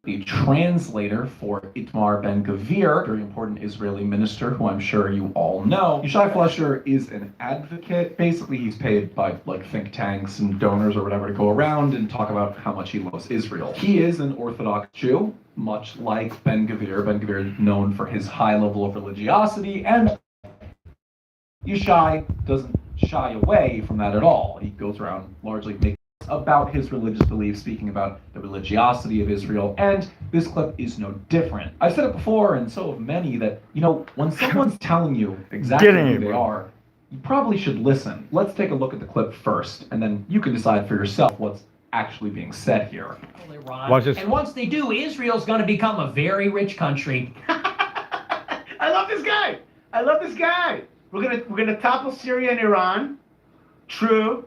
the translator for Itamar Ben-Gvir, very important Israeli minister who I'm sure you all know. Yishai Fleischer is an advocate. Basically, he's paid by like think tanks and donors or whatever to go around and talk about how much he loves Israel. He is an Orthodox Jew, much like Ben-Gvir. Ben-Gvir is known for his high level of religiosity, and Yishai doesn't shy away from that at all. He goes around largely making about his religious beliefs, speaking about the religiosity of Israel, and this clip is no different. I've said it before, and so have many, that, you know, when someone's telling you exactly who they are, you probably should listen. Let's take a look at the clip first, and then you can decide for yourself what's actually being said here. Watch this. And once they do, Israel's going to become a very rich country. I love this guy. I love this guy. We're gonna topple Syria and Iran. True.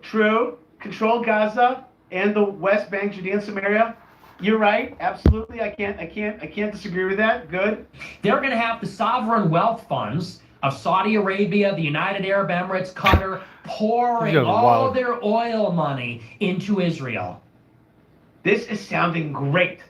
Control Gaza and the West Bank, Judea and Samaria. You're right. Absolutely. I can't disagree with that. Good. They're going to have the sovereign wealth funds of Saudi Arabia, the United Arab Emirates, Qatar, pouring all of their oil money into Israel. This is sounding great.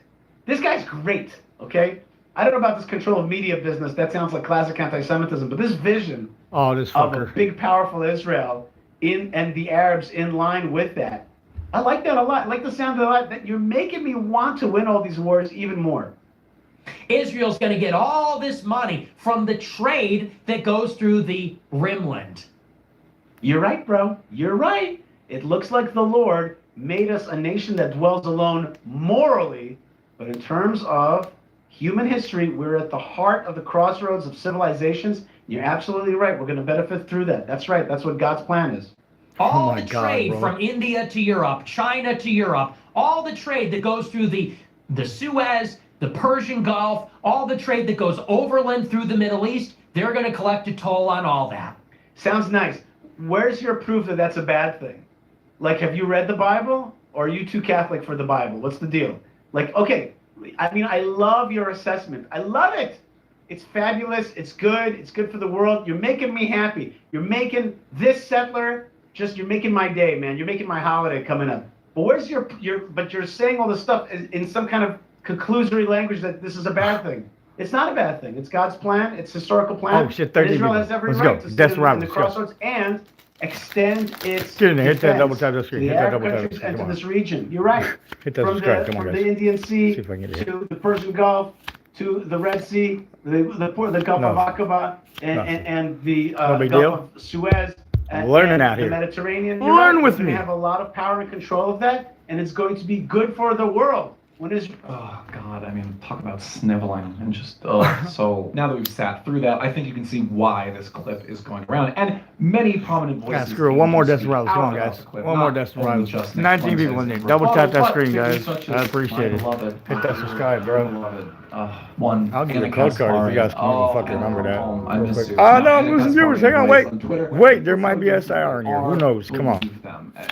This guy's great. Okay. I don't know about this control of media business. That sounds like classic anti-Semitism. But this vision of a big, powerful Israel and the Arabs in line with that. I like that a lot. I like the sound of that. That you're making me want to win all these wars even more. Israel's going to get all this money from the trade that goes through the Rimland. You're right, bro. You're right. It looks like the Lord made us a nation that dwells alone morally, but in terms of human history, we're at the heart of the crossroads of civilizations. You're absolutely right. We're going to benefit through that. That's right. That's what God's plan is. All the trade from India to Europe, China to Europe, all the trade that goes through the Suez, the Persian Gulf, all the trade that goes overland through the Middle East, they're going to collect a toll on all that. Sounds nice. Where's your proof that that's a bad thing? Like, have you read the Bible? Or are you too Catholic for the Bible? What's the deal? Like, okay, I mean, I love your assessment. I love it. It's fabulous. It's good. It's good for the world. You're making me happy. You're making this settler, you're making my day, man. You're making my holiday coming up. But where's but you're saying all this stuff in some kind of conclusory language that this is a bad thing. It's not a bad thing. It's God's plan. It's historical plan. Oh, shit, 30 Israel people. has every Let's right go. to That's sit right. in the crossroads and extend its Get in there. Hit that double tap defense the screen. to Hit the that Arab double tap the countries screen. and to Come on. this region. You're right. Hit that From subscribe. Come on, from guys. the Indian Sea See if I can get it. to the Persian Gulf to the Red Sea, the Gulf of Aqaba and the Gulf of Suez. I'm learning out the here. Mediterranean. Learn with me. We have a lot of power and control of that, and it's going to be good for the world. Oh, God, I mean, talk about sniveling and just, so now that we've sat through that, I think you can see why this clip is going around. And many prominent voices... Yeah, screw it. One more decimal. Come on, guys. One more decimal. 19 people in there. Double tap that screen, guys. I appreciate it. Hit that subscribe, bro. I'll give you a code card if you guys can fucking remember that. Oh, no, I'm losing viewers. Hang on, wait. Wait, there might be SIR in here. Who knows? Come on.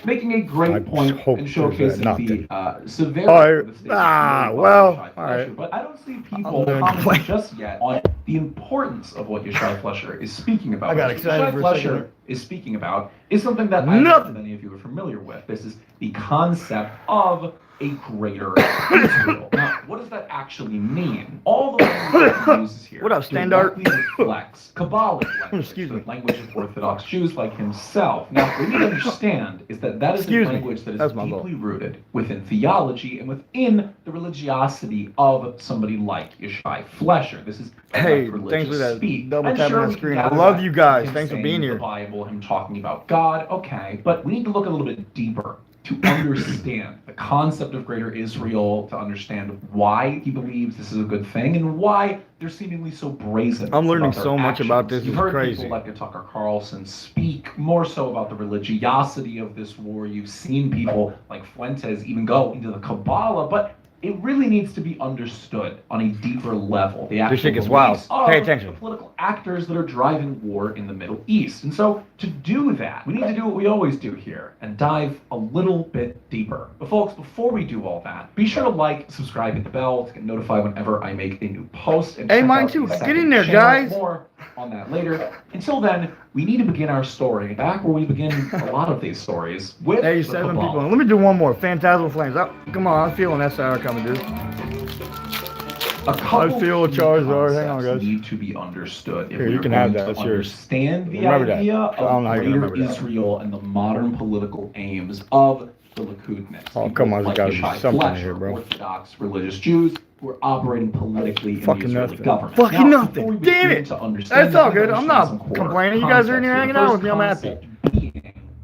Making a great point and showcasing the severity of the state. Well, all right. But I don't see people commenting just yet on the importance of what Yishai Fleischer is speaking about. I got excited for a second. Fleischer is speaking about is something that I know many of you are familiar with. This is the concept of a greater Israel. Now, what does that actually mean? All the language that he uses here What up, Standard? reflects Kabbalic language, Excuse me. the language of Orthodox Jews like himself. Now, what we need to understand is that that is a language that is deeply rooted within theology and within the religiosity of somebody like Yishai Fleischer. This is Hey, religious thanks for that speak. double And tapping sure, on we the can screen. I gather love that you guys. him Thanks for saying being the here. Bible, him talking about God, okay, but we need to look a little bit deeper to understand the concept of greater Israel, to understand why he believes this is a good thing and why they're seemingly so brazen. I'm learning about their so much actions. about this. You've It's heard crazy. people like Tucker Carlson speak more so about the religiosity of this war. You've seen people like Fuentes even go into the Kabbalah, but it really needs to be understood on a deeper level. The This shit gets wild. Pay attention. The political actors that are driving war in the Middle East. And so to do that, we need to do what we always do here and dive a little bit deeper. But folks, before we do all that, be sure to like, subscribe, hit the bell to get notified whenever I make a new post. And Hey, mine too. Get in there, guys. More on that later. Until then, we need to begin our story back where we begin a lot of these stories with Hey, the 7 Kabbalah. people. Let me do one more. Phantasmal Flames. Oh, come on, I'm feeling SIR coming, dude. A couple feel key Charizard. Hang on, concepts guys. need to be understood if Here, we you are can going have that. to That's yours. understand the Remember that. idea I don't know how of you're gonna greater remember that. Israel and the modern political aims of the Likudniks. Oh, People come on, there's like gotta be Yishai something Fletcher, here, bro. Orthodox religious Jews who are operating politically in the Fucking Israeli nothing. government. Fucking Now, nothing. before we Damn begin it. to understand That's all we need good. to I'm understand not some core complaining. You guys are in here concepts hanging out The with me. I'm first happy. concept being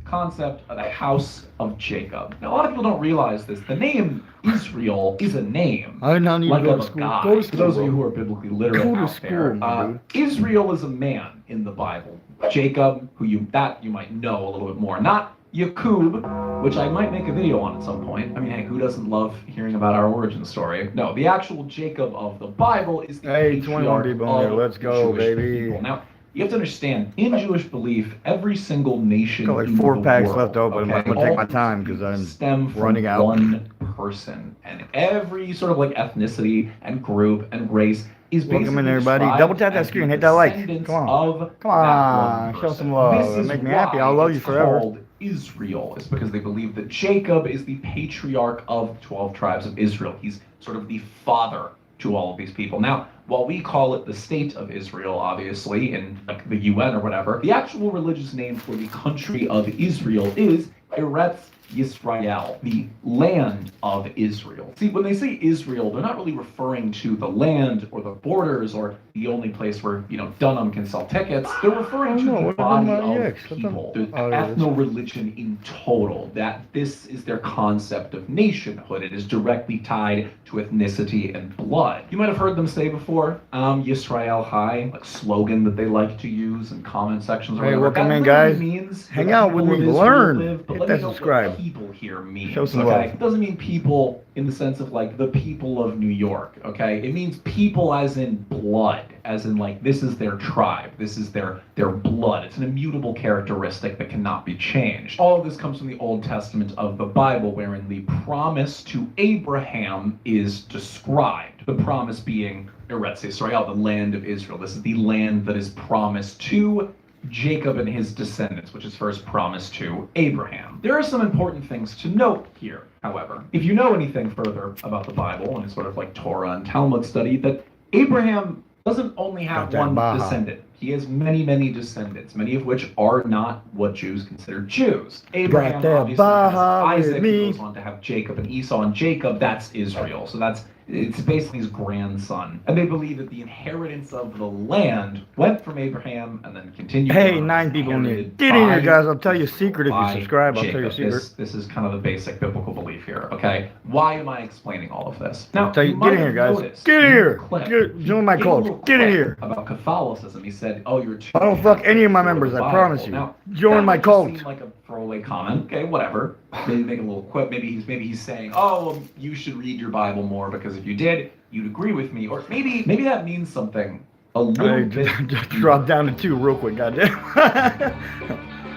the concept of the house of Jacob. Now, a lot of people don't realize this. The name Israel is a name. I now need Like to go of to a school. god. Go to For school, those of you bro. who are biblically literate Go to out school, there, my dude. Israel is a man in the Bible. Jacob, who you might know a little bit more. Not Yakub, which I might make a video on at some point. I mean, hey, who doesn't love hearing about our origin story? No, the actual Jacob of the Bible is the Hey, 21 patriarch people in here. of Let's the go, Jewish baby. people. Now, you have to understand, in Jewish belief, every single nation Got like in 4 the packs world, left open. okay, I'm gonna take my all time because I'm stem from running out. one person, and every sort of like ethnicity and group and race is basically Welcome in, everybody. described Double tap that as screen. the Hit that like. descendants Come on. of Come that on. one Show person. some love. This is Make me happy. I'll why love you it's forever. called Israel. It's because they believe that Jacob is the patriarch of 12 tribes of Israel. He's sort of the father to all of these people. Now, while we call it the state of Israel, obviously, in like the UN or whatever, the actual religious name for the country of Israel is Eretz Yisrael, the land of Israel. See, when they say Israel, they're not really referring to the land or the borders or the only place where, Dunham can sell tickets. They're referring to the body of people, the ethno-religion in total, that this is their concept of nationhood. It is directly tied to ethnicity and blood. You might have heard them say before, Yisrael High, like slogan that they like to use in comment sections or Hey, whatever. welcome in, guys. Hang out with me, learn. Hit that subscribe. People here means, Show some okay? love. It doesn't mean people in the sense of like the people of New York, okay? It means people as in blood, as in like this is their tribe, this is their blood. It's an immutable characteristic that cannot be changed. All of this comes from the Old Testament of the Bible, wherein the promise to Abraham is described. The promise being Eretz Yisrael, the land of Israel. This is the land that is promised to Jacob and his descendants, which is first promised to Abraham. There are some important things to note here, however. If you know anything further about the Bible and sort of like Torah and Talmud study, that Abraham doesn't only have one descendant. He has many, many descendants, many of which are not what Jews consider Jews. Abraham obviously has Isaac, he goes on to have Jacob and Esau, and Jacob, that's Israel. So it's basically his grandson. And they believe that the inheritance of the land went from Abraham and then continued. Hey, 9 people in here. Get in here, guys. I'll tell you a secret if you subscribe. I'll tell you a secret. This is kind of the basic biblical belief here, okay? Why am I explaining all of this? Now, get in here, guys. Get in here. Join my cult. Get in here. About Catholicism, he said, "Oh, you're too." I don't fuck any of my members. I promise you. Now, join my cult. Seem like a throwaway comment. Okay, whatever. Maybe make a little quip. Maybe he's saying, "Oh, well, you should read your Bible more because if you did, you'd agree with me." Or maybe that means something a little bit. Just drop down to 2 real quick, goddamn.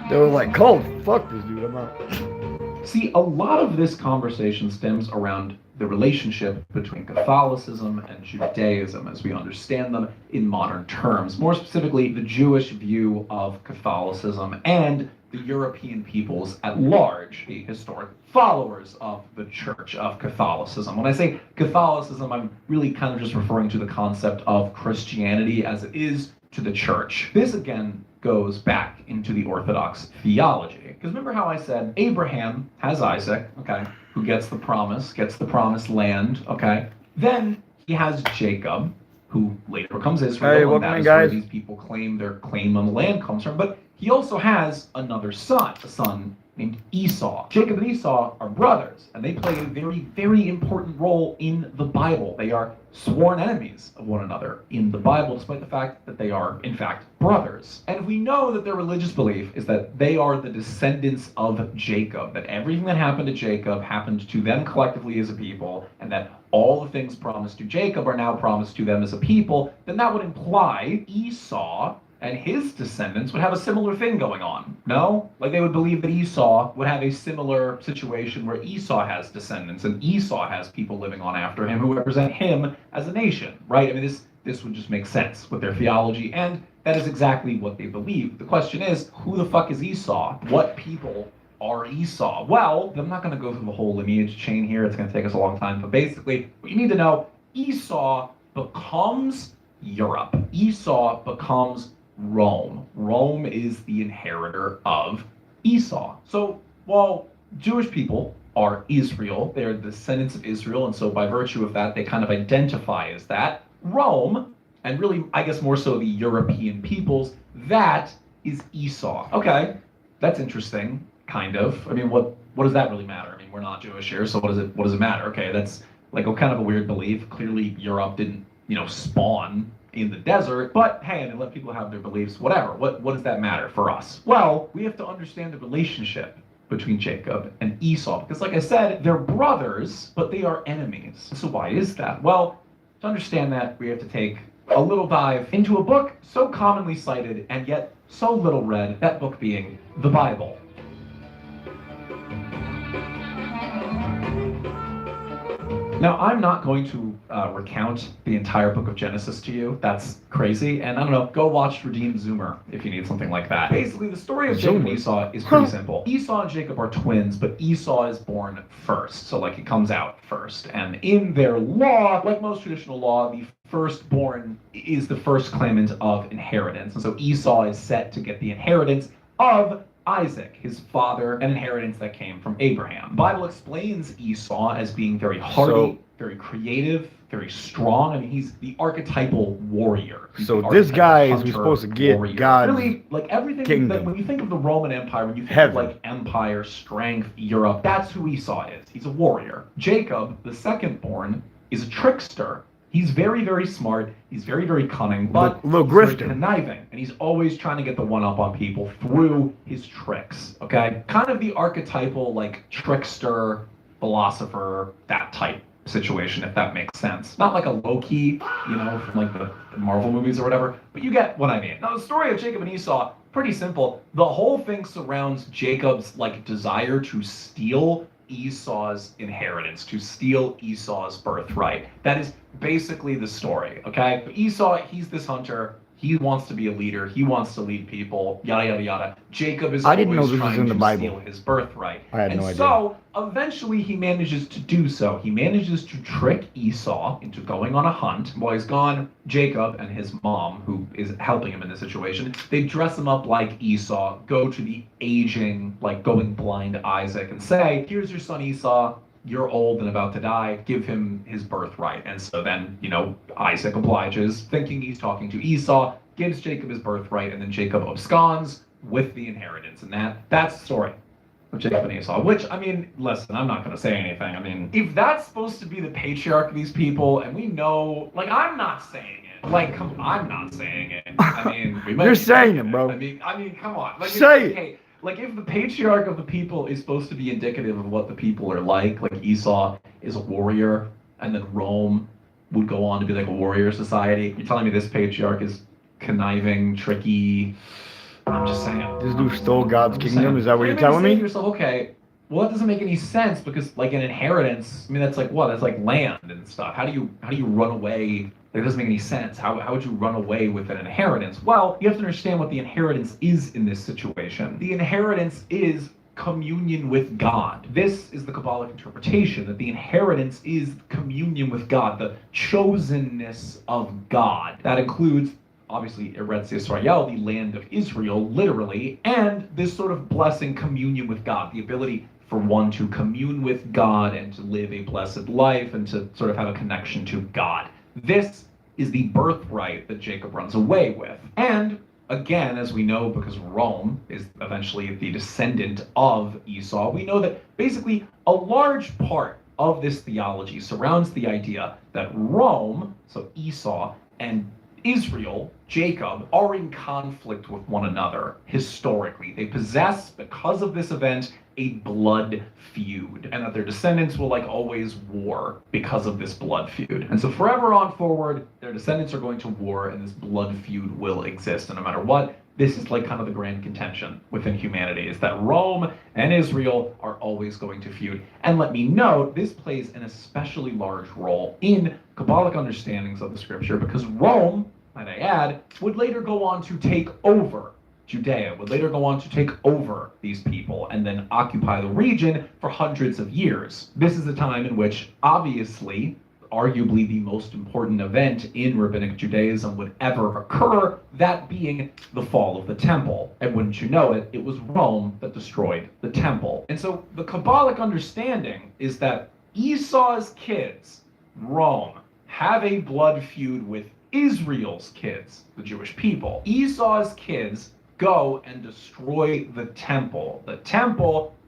They were like, "Cult, fuck this dude, I'm out." See, a lot of this conversation stems around the relationship between Catholicism and Judaism as we understand them in modern terms. More specifically, the Jewish view of Catholicism and the European peoples at large, the historic followers of the Church of Catholicism. When I say Catholicism, I'm really kind of just referring to the concept of Christianity as it is to the Church. This again goes back into the Orthodox theology. Because remember how I said Abraham has Isaac, okay, who gets the promised land, okay? Then he has Jacob, who later becomes Israel, and that is where these people claim their claim on the land comes from. But he also has another son, a son named Esau. Jacob and Esau are brothers, and they play a very, very important role in the Bible. They are sworn enemies of one another in the Bible, despite the fact that they are, in fact, brothers. And we know that their religious belief is that they are the descendants of Jacob, that everything that happened to Jacob happened to them collectively as a people, and that all the things promised to Jacob are now promised to them as a people. Then that would imply Esau and his descendants would have a similar thing going on. No? Like they would believe that Esau would have a similar situation where Esau has descendants and Esau has people living on after him who represent him as a nation, right? I mean, this would just make sense with their theology, and that is exactly what they believe. The question is, who the fuck is Esau? What people are Esau? Well, I'm not going to go through the whole lineage chain here. It's going to take us a long time, but basically, what you need to know, Esau becomes Europe. Esau becomes Rome. Rome is the inheritor of Esau. So while Jewish people are Israel, they're descendants of Israel, and so by virtue of that, they kind of identify as that. Rome, and really, I guess more so the European peoples, that is Esau. Okay, that's interesting, kind of. I mean, what does that really matter? I mean, we're not Jewish here, so what does it matter? Okay, that's like kind of a weird belief. Clearly, Europe didn't, spawn in the desert, but hey, and they let people have their beliefs, whatever. What does that matter for us? Well, we have to understand the relationship between Jacob and Esau, because like I said, they're brothers, but they are enemies. So why is that? Well, to understand that, we have to take a little dive into a book so commonly cited and yet so little read, that book being the Bible. Now, I'm not going to recount the entire book of Genesis to you. That's crazy. And I don't know, go watch Redeemed Zoomer if you need something like that. Basically, the story of Jacob and Esau is pretty simple. Esau and Jacob are twins, but Esau is born first. So, he comes out first. And in their law, like most traditional law, the firstborn is the first claimant of inheritance. And so Esau is set to get the inheritance of Isaac, his father, an inheritance that came from Abraham. The Bible explains Esau as being very hardy, very creative, very strong. I mean, he's the archetypal warrior. So this guy is supposed to get God's really, everything kingdom. When you think of the Roman Empire, when you think of empire, strength, Europe, that's who Esau is. He's a warrior. Jacob, the second-born, is a trickster. He's very, very smart. He's very, very cunning, but he's very conniving. And he's always trying to get the one-up on people through his tricks, okay? Kind of the archetypal, trickster, philosopher, that type situation, if that makes sense. Not like a Loki, from the Marvel movies or whatever, but you get what I mean. Now, the story of Jacob and Esau, pretty simple. The whole thing surrounds Jacob's, desire to steal Esau's inheritance, to steal Esau's birthright. That is basically the story, okay? But Esau, he's this hunter. He wants to be a leader. He wants to lead people, yada, yada, yada. Jacob is always trying to steal his birthright. I had no idea. And so, eventually, he manages to do so. He manages to trick Esau into going on a hunt. While he's gone, Jacob and his mom, who is helping him in this situation, they dress him up like Esau, go to the aging, going blind Isaac, and say, here's your son Esau. You're old and about to die, give him his birthright. And so then, Isaac obliges, thinking he's talking to Esau, gives Jacob his birthright, and then Jacob absconds with the inheritance. And that's the story of Jacob and Esau, which, listen, I'm not going to say anything. If that's supposed to be the patriarch of these people, and we know, I'm not saying it. I'm not saying it. We might You're saying it, bro. Come on. Say it. Hey, if the patriarch of the people is supposed to be indicative of what the people are like Esau is a warrior, and then Rome would go on to be a warrior society, you're telling me this patriarch is conniving, tricky? I'm just saying. This dude stole God's kingdom? Is that what you're telling me? To yourself, okay, well, that doesn't make any sense, because an inheritance, that's what? That's land and stuff. How do you run away? It doesn't make any sense. How would you run away with an inheritance? Well, you have to understand what the inheritance is in this situation. The inheritance is communion with God. This is the Kabbalic interpretation, that the inheritance is communion with God, the chosenness of God. That includes, obviously, Eretz Yisrael, the land of Israel, literally, and this sort of blessing communion with God, the ability for one to commune with God and to live a blessed life and to sort of have a connection to God. This is the birthright that Jacob runs away with. And again, as we know, because Rome is eventually the descendant of Esau, we know that basically a large part of this theology surrounds the idea that Rome, so Esau, and Israel, Jacob, are in conflict with one another historically. They possess, because of this event, a blood feud, and that their descendants will always war because of this blood feud. And so forever on forward, their descendants are going to war, and this blood feud will exist. And no matter what, this is kind of the grand contention within humanity, is that Rome and Israel are always going to feud. And let me note, this plays an especially large role in Kabbalic understandings of the scripture, because Rome, might I add, would later go on to take over Judea, would later go on to take over these people and then occupy the region for hundreds of years. This is a time in which, obviously, arguably the most important event in Rabbinic Judaism would ever occur, that being the fall of the temple. And wouldn't you know it, it was Rome that destroyed the temple. And so the Kabbalic understanding is that Esau's kids, Rome, have a blood feud with Israel's kids, the Jewish people. Esau's kids go and destroy the temple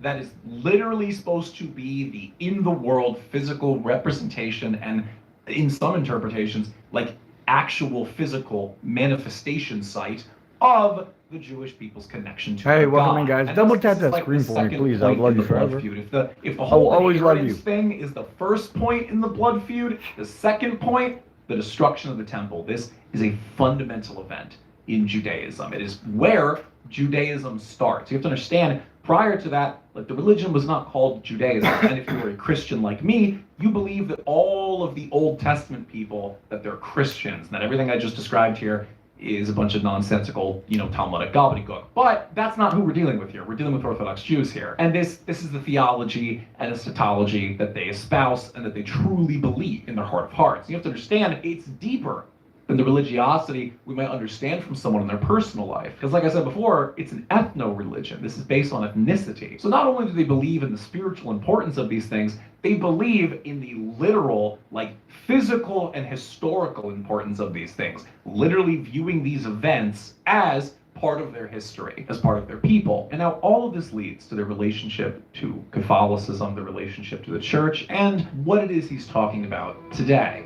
that is literally supposed to be the in-the-world physical representation, and in some interpretations, like actual physical manifestation site of the Jewish people's connection to Hey, God. welcome in, guys. And Double this tap is that like screen the for me, second please. I point would love in you the blood forever. feud. If the whole always love inheritance you. thing is the first point in the blood feud, the second point, the destruction of the temple. This is a fundamental event in Judaism. It is where Judaism starts. You have to understand, prior to that, like, the religion was not called Judaism. And if you were a Christian like me, you believe that all of the Old Testament people, that they're Christians, and that everything I just described here is a bunch of nonsensical, Talmudic gobbledygook. But that's not who we're dealing with here. We're dealing with Orthodox Jews here. And this is the theology and eschatology that they espouse and that they truly believe in their heart of hearts. You have to understand, it's deeper than the religiosity we might understand from someone in their personal life. Because like I said before, it's an ethno-religion. This is based on ethnicity. So not only do they believe in the spiritual importance of these things, they believe in the literal, like, physical and historical importance of these things. Literally viewing these events as part of their history, as part of their people. And now all of this leads to their relationship to Catholicism, their relationship to the church, and what it is he's talking about today.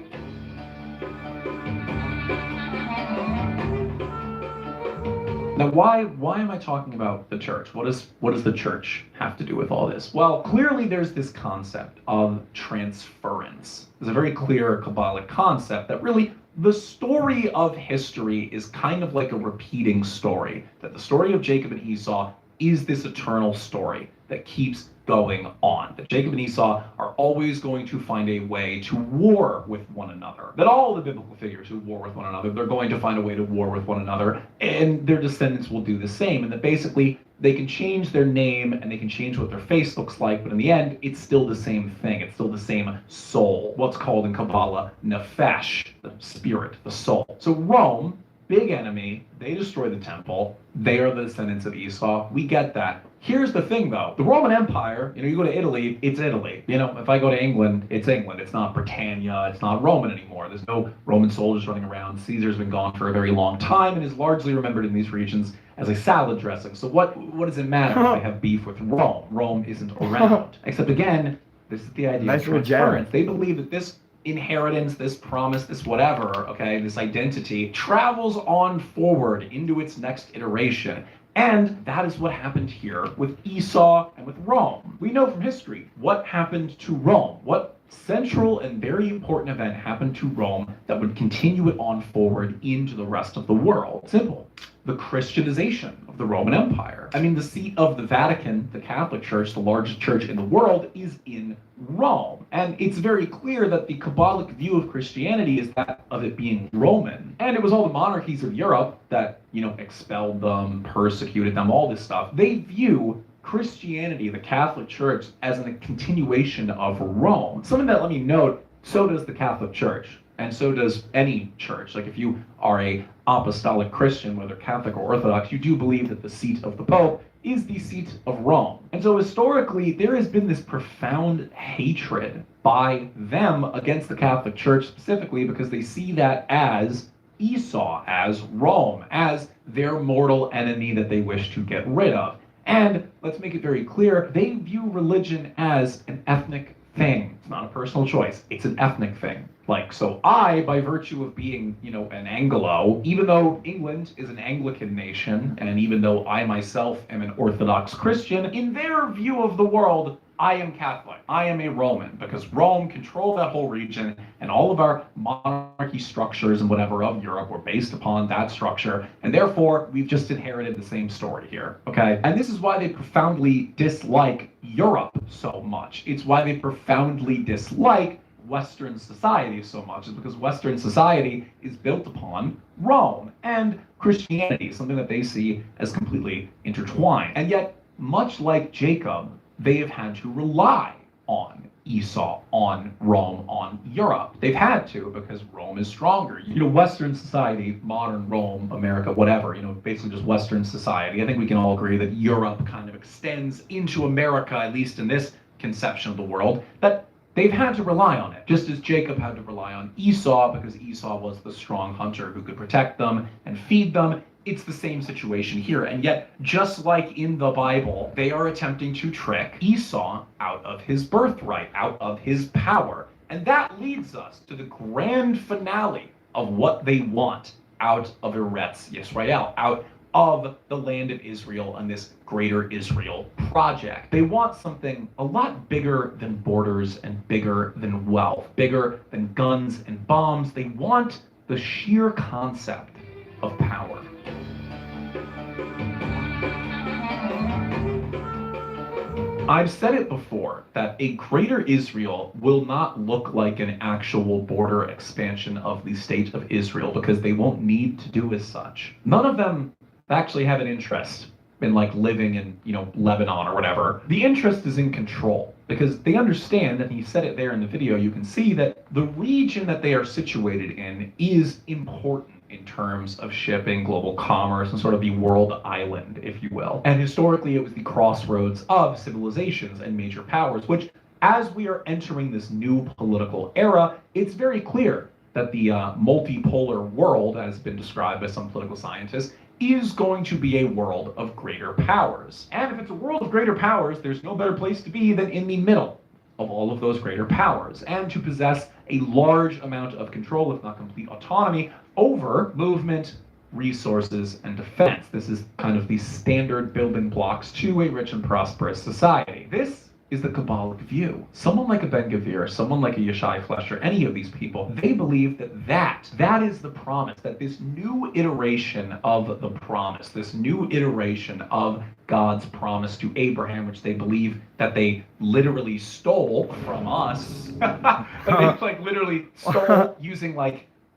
Now, why am I talking about the church? What does the church have to do with all this? Well, clearly there's this concept of transference. There's a very clear Kabbalic concept that really the story of history is kind of like a repeating story, that the story of Jacob and Esau is this eternal story that keeps going on, that Jacob and Esau are always going to find a way to war with one another, that all the biblical figures who war with one another, they're going to find a way to war with one another, and their descendants will do the same, and that basically they can change their name and they can change what their face looks like, but in the end, it's still the same thing. It's still the same soul, what's called in Kabbalah nefesh, the spirit, the soul. So Rome, big enemy, they destroy the temple, they are the descendants of Esau, we get that. Here's the thing though, the Roman Empire, you go to Italy, it's Italy. If I go to England, it's England. It's not Britannia, it's not Roman anymore. There's no Roman soldiers running around. Caesar's been gone for a very long time and is largely remembered in these regions as a salad dressing. So what does it matter if they have beef with Rome? Rome isn't around. Except again, this is the idea of transference. They believe that this inheritance, this promise, this whatever, okay, this identity travels on forward into its next iteration. And that is what happened here with Esau and with Rome. We know from history what happened to Rome, what central and very important event happened to Rome that would continue it on forward into the rest of the world. Simple. The Christianization of the Roman Empire. I mean, the seat of the Vatican, the Catholic Church, the largest church in the world, is in Rome. And it's very clear that the Kabbalic view of Christianity is that of it being Roman. And it was all the monarchies of Europe that, expelled them, persecuted them, all this stuff. They view Christianity, the Catholic Church, as a continuation of Rome. Something that, let me note, so does the Catholic Church. And so does any church. Like, if you are a apostolic Christian, whether Catholic or Orthodox, you do believe that the seat of the Pope is the seat of Rome. And so historically, there has been this profound hatred by them against the Catholic Church, specifically because they see that as Esau, as Rome, as their mortal enemy that they wish to get rid of. And let's make it very clear, they view religion as an ethnic thing. It's not a personal choice. It's an ethnic thing. Like, so I, by virtue of being, an Anglo, even though England is an Anglican nation, and even though I myself am an Orthodox Christian, in their view of the world, I am Catholic. I am a Roman, because Rome controlled that whole region, and all of our monarchy structures and whatever of Europe were based upon that structure, and therefore, we've just inherited the same story here, okay? And this is why they profoundly dislike Europe so much. It's why they profoundly dislike Western society so much, is because Western society is built upon Rome and Christianity, something that they see as completely intertwined. And yet, much like Jacob, they have had to rely on Esau on Rome, on Europe. They've had to because Rome is stronger. Western society, modern Rome, America, whatever, basically just Western society. I think we can all agree that Europe kind of extends into America, at least in this conception of the world, that they've had to rely on it, just as Jacob had to rely on Esau because Esau was the strong hunter who could protect them and feed them. It's the same situation here. And yet, just like in the Bible, they are attempting to trick Esau out of his birthright, out of his power. And that leads us to the grand finale of what they want out of Eretz Yisrael, out of the land of Israel and this greater Israel project. They want something a lot bigger than borders and bigger than wealth, bigger than guns and bombs. They want the sheer concept of power. I've said it before that a greater Israel will not look like an actual border expansion of the state of Israel because they won't need to do as such. None of them actually have an interest in living in, Lebanon or whatever. The interest is in control because they understand, and he said it there in the video, you can see that the region that they are situated in is important in terms of shipping, global commerce, and sort of the world island, if you will. And historically, it was the crossroads of civilizations and major powers, which, as we are entering this new political era, it's very clear that the multipolar world, as has been described by some political scientists, is going to be a world of greater powers. And if it's a world of greater powers, there's no better place to be than in the middle of all of those greater powers, and to possess a large amount of control, if not complete autonomy, over movement, resources, and defense. This is kind of the standard building blocks to a rich and prosperous society. This is the Kabbalic view. Someone like a Ben-Gvir, someone like a Yeshai Fletcher, any of these people, they believe that is the promise, that this new iteration of the promise, this new iteration of God's promise to Abraham, which they believe that they literally stole from us, that they literally stole using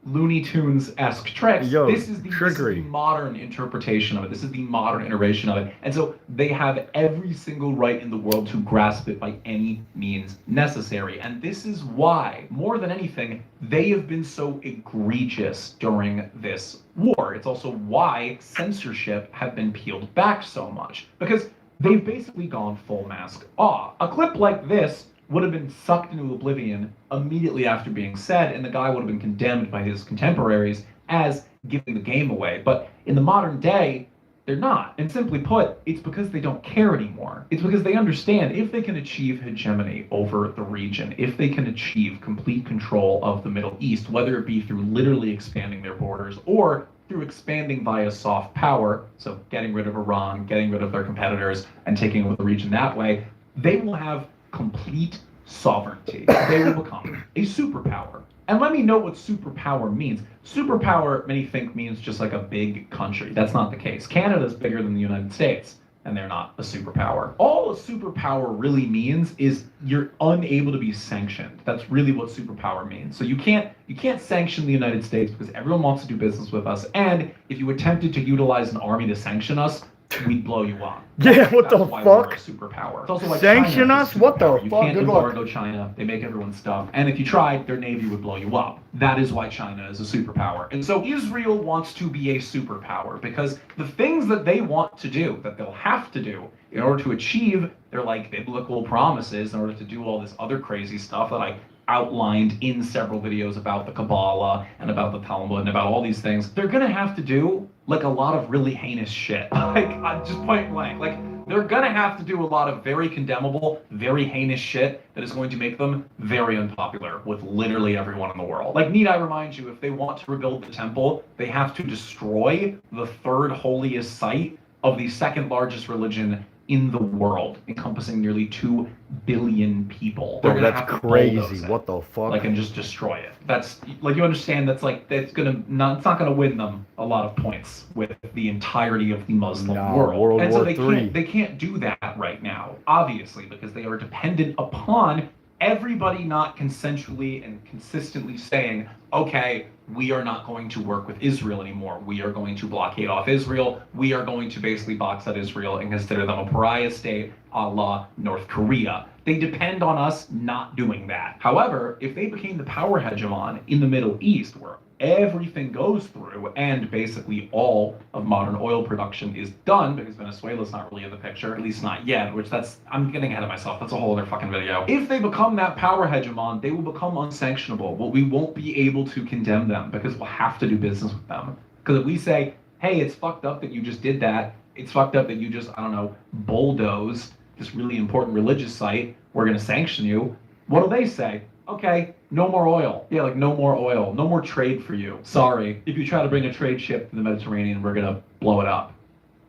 Looney Tunes-esque tricks. This is the modern interpretation of it. This is the modern iteration of it. And so they have every single right in the world to grasp it by any means necessary. And this is why, more than anything, they have been so egregious during this war. It's also why censorship have been peeled back so much, because they've basically gone full mask off. A clip like this would have been sucked into oblivion immediately after being said, and the guy would have been condemned by his contemporaries as giving the game away. But in the modern day, they're not. And simply put, it's because they don't care anymore. It's because they understand if they can achieve hegemony over the region, if they can achieve complete control of the Middle East, whether it be through literally expanding their borders or through expanding via soft power, so getting rid of Iran, getting rid of their competitors, and taking over the region that way, they will have complete sovereignty. They will become a superpower. And let me know what superpower means. Superpower, many think, means just like a big country. That's not the case. Canada's bigger than the United States, and they're not a superpower. All a superpower really means is you're unable to be sanctioned. That's really what superpower means. So you can't sanction the United States because everyone wants to do business with us, and if you attempted to utilize an army to sanction us, we'd blow you up. Yeah, what the fuck? We're a superpower. It's also like sanction China us? What the fuck? You can't embargo China. They make everyone's stuff. And if you tried, their navy would blow you up. That is why China is a superpower. And so Israel wants to be a superpower because the things that they want to do, that they'll have to do in order to achieve their biblical promises, in order to do all this other crazy stuff that I outlined in several videos about the Kabbalah and about the Talmud and about all these things, they're gonna have to do a lot of really heinous shit. Just point blank. They're gonna have to do a lot of very condemnable, very heinous shit that is going to make them very unpopular with literally everyone in the world. Need I remind you, if they want to rebuild the temple, they have to destroy the third holiest site of the second largest religion in the world, encompassing nearly 2 billion people. Bro, that's crazy. What the fuck? And just destroy it. That's you understand. It's not gonna win them a lot of points with the entirety of the Muslim world. And so they can't do that right now, obviously, because they are dependent upon everybody not consensually and consistently saying, okay, we are not going to work with Israel anymore. We are going to blockade off Israel. We are going to basically box out Israel and consider them a pariah state, a la North Korea. They depend on us not doing that. However, if they became the power hegemon in the Middle East, where everything goes through and basically all of modern oil production is done, because Venezuela's not really in the picture, at least not yet, which I'm getting ahead of myself. That's a whole other fucking video. If they become that power hegemon, they will become unsanctionable. Well, we won't be able to condemn them because we'll have to do business with them. Because if we say, hey, it's fucked up that you just did that, it's fucked up that you just, I don't know, bulldozed this really important religious site, we're going to sanction you. What do they say? Okay, no more oil. Yeah, like no more oil, no more trade for you. Sorry, if you try to bring a trade ship to the Mediterranean, we're going to blow it up.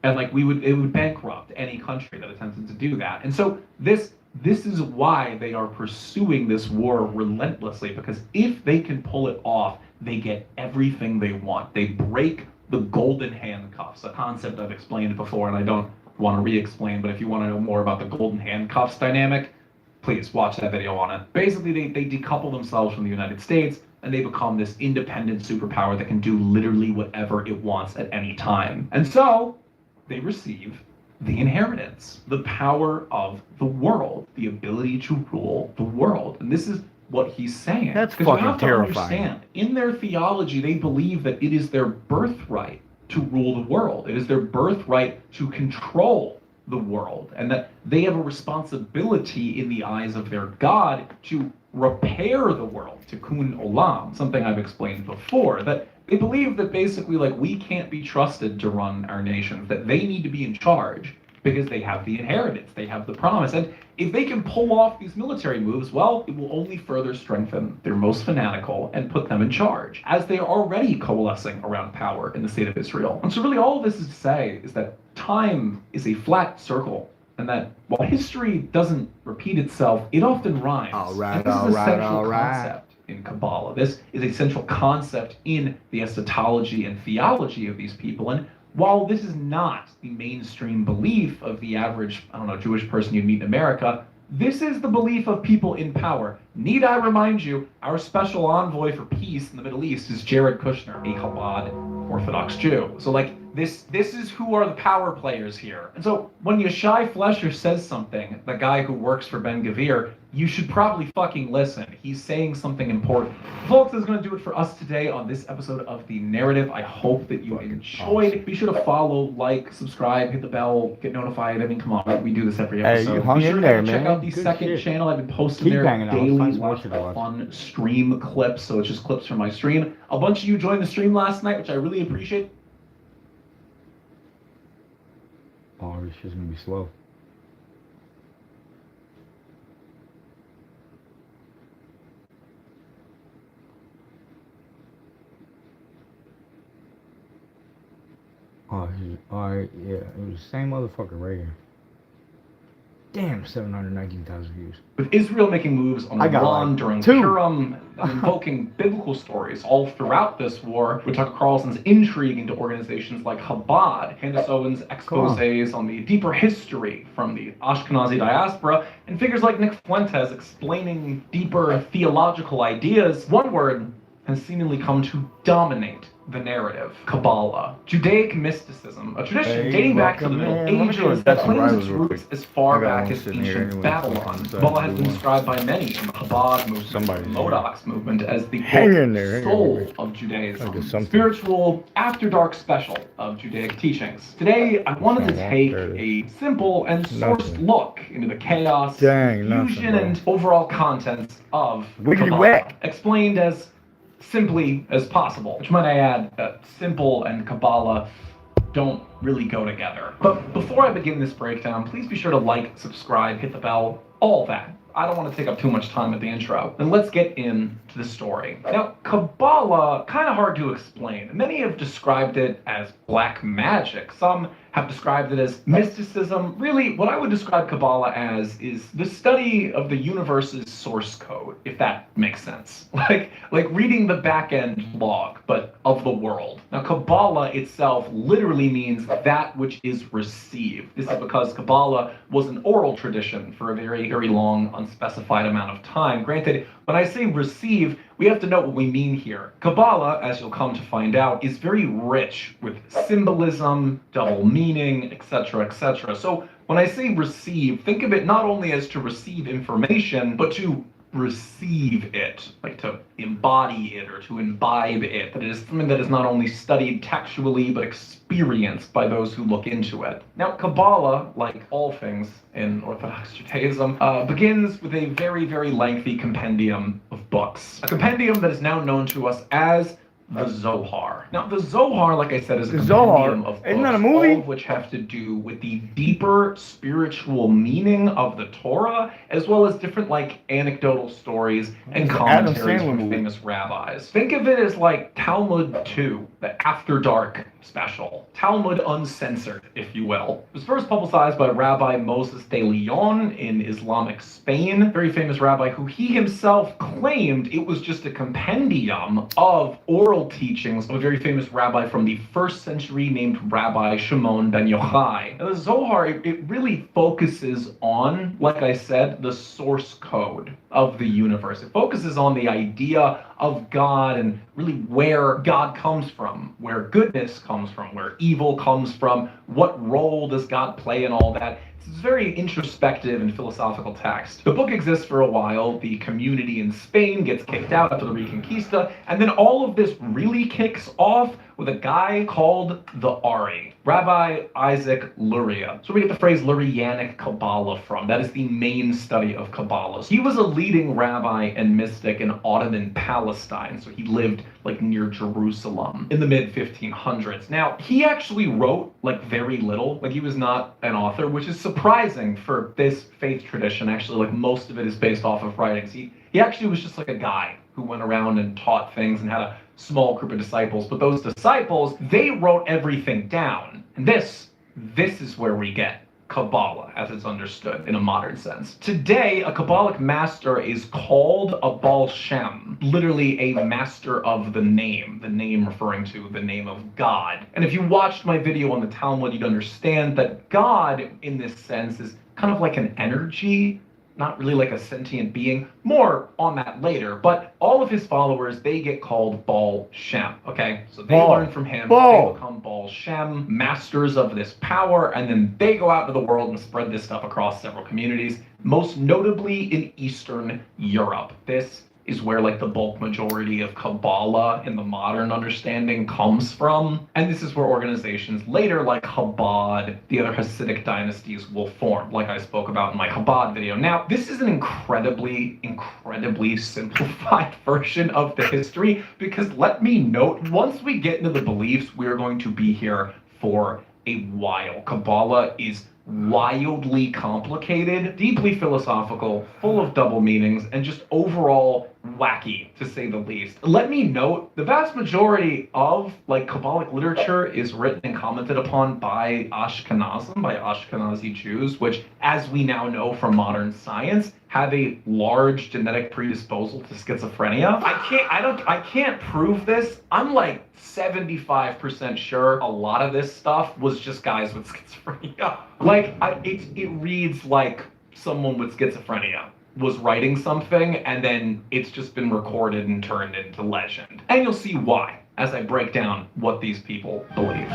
And like it would bankrupt any country that attempted to do that. And so this is why they are pursuing this war relentlessly, because if they can pull it off, they get everything they want. They break the golden handcuffs, a concept I've explained before and I don't want to re-explain, but if you want to know more about the golden handcuffs dynamic, please watch that video on it. Basically, they decouple themselves from the United States and they become this independent superpower that can do literally whatever it wants at any time. And so they receive the inheritance, the power of the world, the ability to rule the world. And this is what he's saying. That's fucking terrifying. Understand, in their theology, they believe that it is their birthright to rule the world. It is their birthright to control the world, and that they have a responsibility in the eyes of their God to repair the world, tikkun olam, something I've explained before, that they believe that basically like we can't be trusted to run our nations, that they need to be in charge because they have the inheritance, they have the promise. And if they can pull off these military moves, well, it will only further strengthen their most fanatical and put them in charge, as they are already coalescing around power in the state of Israel. And so really all of this is to say is that time is a flat circle, and that while history doesn't repeat itself, it often rhymes. And this is a central concept in Kabbalah. This is a central concept in the eschatology and theology of these people. And while this is not the mainstream belief of the average, I don't know, Jewish person you meet in America, this is the belief of people in power. Need I remind you, our special envoy for peace in the Middle East is Jared Kushner, a Chabad Orthodox Jew. So like, this is who are the power players here. And so when Yeshai Flesher says something, the guy who works for Ben Gvir, you should probably fucking listen. He's saying something important. Folks, that's going to do it for us today on this episode of The Narrative. I hope that you enjoyed. Be sure to follow, like, subscribe, hit the bell, get notified. I mean, come on, we do this every episode. Hey, you hung in there, man. Check out the second channel. I've been posting there daily fun stream clips, so it's just clips from my stream. A bunch of you joined the stream last night, which I really appreciate. Oh, this shit's gonna be slow. Oh, alright, yeah, it was the same motherfucker right here. Damn, 719,000 views. With Israel making moves on Iran during Purim, and invoking biblical stories all throughout this war, with Tucker Carlson's intrigue into organizations like Chabad, Candace Owens' exposés on the deeper history from the Ashkenazi diaspora, and figures like Nick Fuentes explaining deeper theological ideas, one word has seemingly come to dominate the narrative: Kabbalah, Judaic mysticism, a tradition dating back to the Middle Ages that claims its roots as far back as ancient Babylon. Kabbalah has been described by many in the Chabad movement, the Modox movement, as the soul of Judaism, spiritual after-dark special of Judaic teachings. Today, I wanted to take a simple and sourced look into the chaos, fusion, and overall contents of Kabbalah, explained as simply as possible, which might I add, simple and Kabbalah don't really go together. But before I begin this breakdown, please be sure to like, subscribe, hit the bell, all that. I don't want to take up too much time at the intro. Then let's get into the story. Now, Kabbalah, kind of hard to explain. Many have described it as black magic. Some have described it as mysticism. Really, what I would describe Kabbalah as is the study of the universe's source code, if that makes sense. Like reading the back-end log, but of the world. Now, Kabbalah itself literally means that which is received. This is because Kabbalah was an oral tradition for a very, very long, unspecified amount of time. Granted, when I say receive, we have to know what we mean here. Kabbalah, as you'll come to find out, is very rich with symbolism, double meaning, etc., etc. So when I say receive, think of it not only as to receive information, but to receive it, like to embody it or to imbibe it, that it is something that is not only studied textually but experienced by those who look into it. Now, Kabbalah, like all things in Orthodox Judaism, begins with a very, very lengthy compendium of books. A compendium that is now known to us as the Zohar. Now, the Zohar, like I said, is a compendium of books, isn't that a movie? all of which have to do with the deeper spiritual meaning of the Torah, as well as different, like, anecdotal stories and commentaries from famous rabbis. Think of it as like Talmud 2, the After Dark special. Talmud uncensored, if you will. It was first publicized by Rabbi Moses de Leon in Islamic Spain, very famous rabbi who he himself claimed it was just a compendium of oral teachings of a very famous rabbi from the 1st century named Rabbi Shimon ben Yochai. Now, the Zohar, it really focuses on, like I said, the source code of the universe. It focuses on the idea of God and really where God comes from, where goodness comes from, where evil comes from, what role does God play in all that. It's a very introspective and philosophical text. The book exists for a while, the community in Spain gets kicked out after the Reconquista, and then all of this really kicks off with a guy called the Ari, Rabbi Isaac Luria. So we get the phrase Lurianic Kabbalah from. That is the main study of Kabbalah. So he was a leading rabbi and mystic in Ottoman Palestine, so he lived like near Jerusalem in the mid-1500s. Now, he actually wrote like very little, like he was not an author, which is surprising for this faith tradition. Actually, like most of it is based off of writings. He actually was just like a guy who went around and taught things and had a small group of disciples, but those disciples, they wrote everything down. And this is where we get Kabbalah as it's understood in a modern sense. Today, a Kabbalic master is called a Baal Shem, literally a master of the name referring to the name of God. And if you watched my video on the Talmud, you'd understand that God, in this sense, is kind of like an energy, not really like a sentient being. More on that later, but all of his followers, they get called Baal Shem, okay? So they learn from him, they become Baal Shem, masters of this power, and then they go out into the world and spread this stuff across several communities, most notably in Eastern Europe. This is where like the bulk majority of Kabbalah in the modern understanding comes from. And this is where organizations later like Chabad, the other Hasidic dynasties will form, like I spoke about in my Chabad video. Now, this is an incredibly simplified version of the history, because let me note, once we get into the beliefs, we're going to be here for a while. Kabbalah is wildly complicated, deeply philosophical, full of double meanings, and just overall wacky, to say the least. Let me note, the vast majority of like Kabbalic literature is written and commented upon by Ashkenazim, by Ashkenazi Jews, which, as we now know from modern science, have a large genetic predisposal to schizophrenia. I can't prove this. I'm like 75% sure a lot of this stuff was just guys with schizophrenia. Like, it reads like someone with schizophrenia was writing something, and then it's just been recorded and turned into legend. And you'll see why as I break down what these people believe.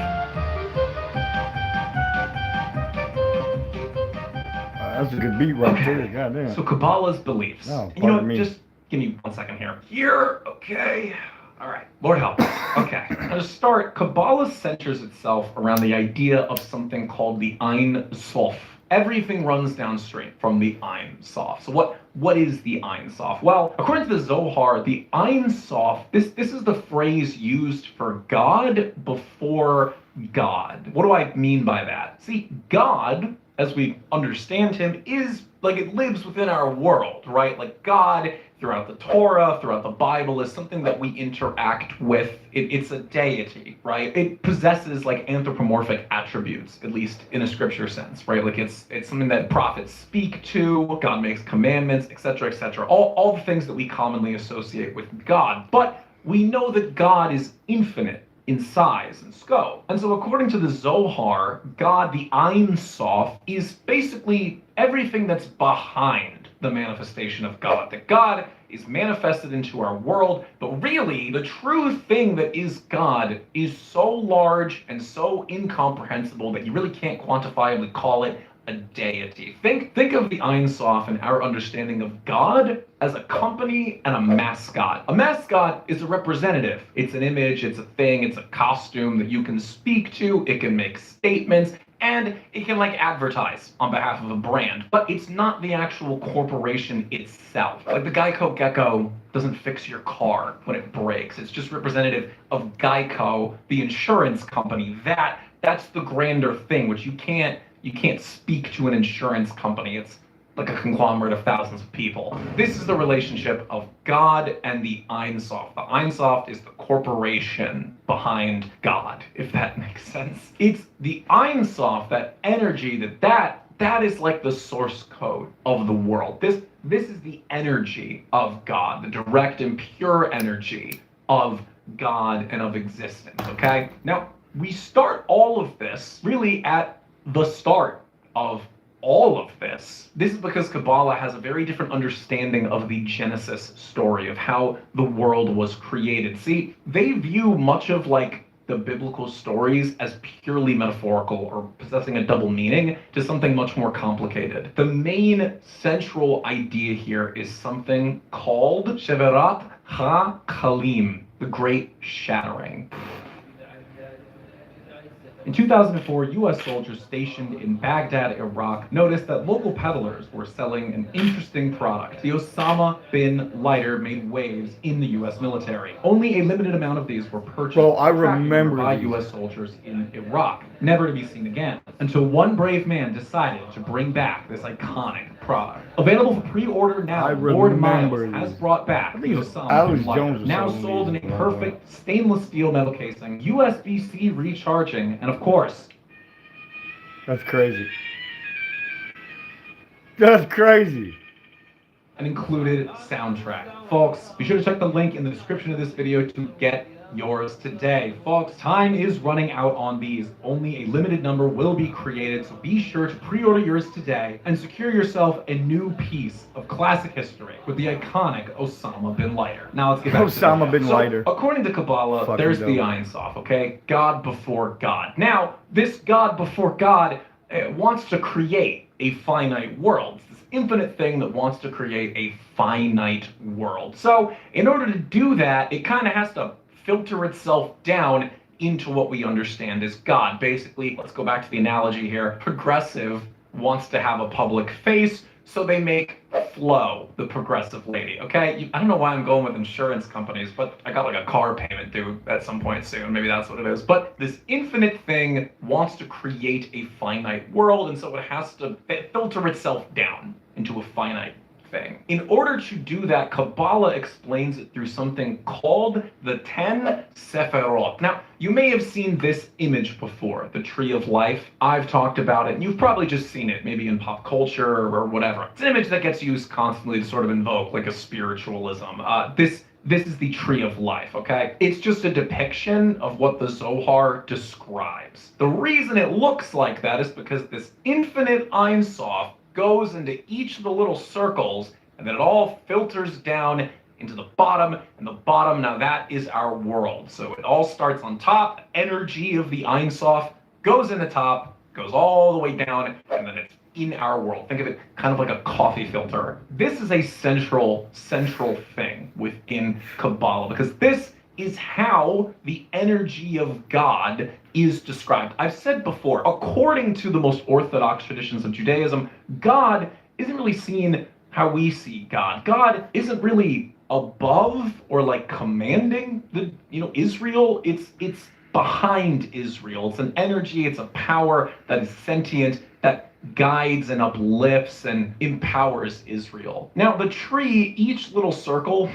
That's a good beat right there, goddamn. So Kabbalah's beliefs. No, you know what, just give me 1 second here. Okay. All right, Lord help us. Okay, now to start, Kabbalah centers itself around the idea of something called the Ein Sof. Everything runs downstream from the Ein Sof. So what is the Ein Sof? Well, according to the Zohar, the Ein Sof, this is the phrase used for God before God. What do I mean by that? See, God, as we understand him, is like, it lives within our world, right? Like God, throughout the Torah, throughout the Bible, is something that we interact with. It's a deity, right? It possesses like anthropomorphic attributes, at least in a scripture sense, right? Like it's something that prophets speak to, God makes commandments, etc., etc. All the things that we commonly associate with God. But we know that God is infinite in size and scope. And so according to the Zohar, God, the Ein Sof, is basically everything that's behind the manifestation of God. That God is manifested into our world, but really the true thing that is God is so large and so incomprehensible that you really can't quantifiably call it a deity. Think of the Ein Sof and our understanding of God as a company and a mascot. A mascot is a representative. It's an image, it's a thing, it's a costume that you can speak to, it can make statements, and it can like advertise on behalf of a brand, but it's not the actual corporation itself. Like the Geico Gecko doesn't fix your car when it breaks. It's just representative of Geico, the insurance company. That's the grander thing, which you can't speak to an insurance company. It's like a conglomerate of thousands of people. This is the relationship of God and the Ein Sof. The Ein Sof is the corporation behind God, if that makes sense. It's the Ein Sof, that energy, that is like the source code of the world. This is the energy of God, the direct and pure energy of God and of existence, okay? Now, we start all of this really at the start of all of this. This is because Kabbalah has a very different understanding of the Genesis story, of how the world was created. See, they view much of like the biblical stories as purely metaphorical or possessing a double meaning to something much more complicated. The main central idea here is something called Sheverat HaKalim, the Great Shattering. In 2004, U.S. soldiers stationed in Baghdad, Iraq, noticed that local peddlers were selling an interesting product. The Osama bin lighter made waves in the U.S. military. Only a limited amount of these were purchased by U.S. soldiers in Iraq, never to be seen again, until one brave man decided to bring back this iconic product. Available for pre-order now, Lord Miles has brought back the Osama bin lighter, now sold in a perfect stainless steel metal casing, USB-C recharging, and of course, that's crazy. That's crazy. An included soundtrack. Folks, be sure to check the link in the description of this video to get yours today. Folks, time is running out on these. Only a limited number will be created, so be sure to pre-order yours today and secure yourself a new piece of classic history with the iconic Osama bin lighter. Now let's get back to Osama bin lighter. According to Kabbalah, there's the Ein Sof, okay? God before God. Now, this God before God wants to create a finite world. It's this infinite thing that wants to create a finite world. So, in order to do that, it kind of has to filter itself down into what we understand as God. Basically, let's go back to the analogy here. Progressive wants to have a public face, so they make Flo the progressive lady, okay? I don't know why I'm going with insurance companies, but I got like a car payment due at some point soon. Maybe that's what it is. But this infinite thing wants to create a finite world, and so it has to filter itself down into a finite thing. In order to do that, Kabbalah explains it through something called the 10 Sephirot. Now, you may have seen this image before, the Tree of Life. I've talked about it, and you've probably just seen it, maybe in pop culture or whatever. It's an image that gets used constantly to sort of invoke like a spiritualism. This is the Tree of Life, okay? It's just a depiction of what the Zohar describes. The reason it looks like that is because this infinite Ein Sof goes into each of the little circles, and then it all filters down into the bottom, and the bottom, now that is our world. So it all starts on top, energy of the Ein Sof goes in the top, goes all the way down, and then it's in our world. Think of it kind of like a coffee filter. This is a central thing within Kabbalah, because this is how the energy of God is described. I've said before, according to the most orthodox traditions of Judaism, God isn't really seen how we see God. God isn't really above or like commanding Israel. It's behind Israel. It's an energy, it's a power that is sentient, that guides and uplifts and empowers Israel. Now, the tree, each little circle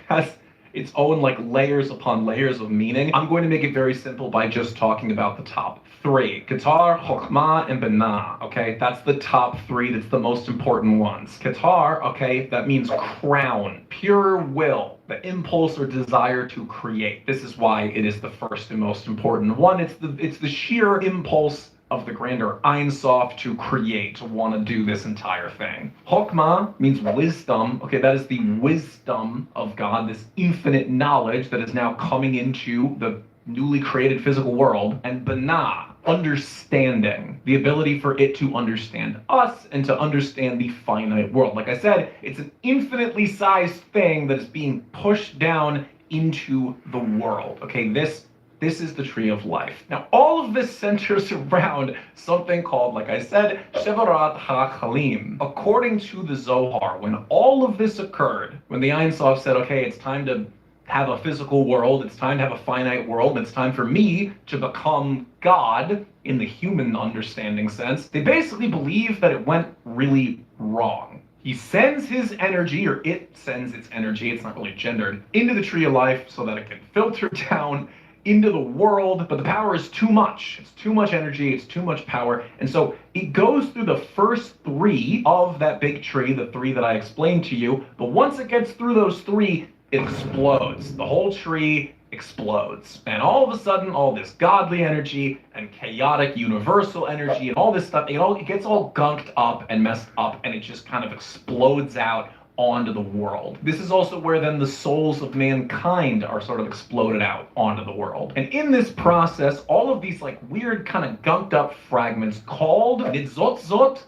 has its own like layers upon layers of meaning. I'm going to make it very simple by just talking about the top three. Qatar, Chokhmah, and Binah, okay? That's the top three, that's the most important ones. Qatar, okay, that means crown, pure will, the impulse or desire to create. This is why it is the first and most important one. It's the sheer impulse of the grander Ein Sof to create, to want to do this entire thing. Chokmah means wisdom. Okay, that is the wisdom of God, this infinite knowledge that is now coming into the newly created physical world. And Binah, understanding, the ability for it to understand us and to understand the finite world. Like I said, it's an infinitely sized thing that is being pushed down into the world. Okay, this is the tree of life. Now, all of this centers around something called, like I said, Shevarat HaChalim. According to the Zohar, when all of this occurred, when the Ein Sof said, okay, it's time to have a physical world, it's time to have a finite world, and it's time for me to become God in the human understanding sense, they basically believe that it went really wrong. He sends his energy, or it sends its energy, it's not really gendered, into the tree of life so that it can filter down into the world, but the power is too much. It's too much energy, it's too much power, and so it goes through the first three of that big tree, the three that I explained to you, but once it gets through those three, it explodes. The whole tree explodes. And all of a sudden, all this godly energy and chaotic universal energy and all this stuff, it gets all gunked up and messed up, and it just kind of explodes out onto the world. This is also where then the souls of mankind are sort of exploded out onto the world. And in this process, all of these like weird kind of gunked up fragments called Nitzotzot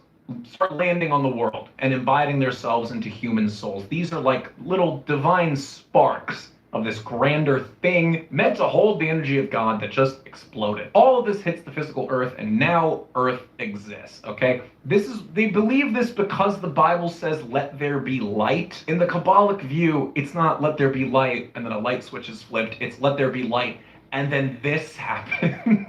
start landing on the world and imbibing themselves into human souls. These are like little divine sparks of this grander thing meant to hold the energy of God that just exploded. All of this hits the physical earth, and now earth exists, okay? They believe this because the Bible says, let there be light. In the Kabbalic view, it's not let there be light and then a light switch is flipped, it's let there be light and then this happens.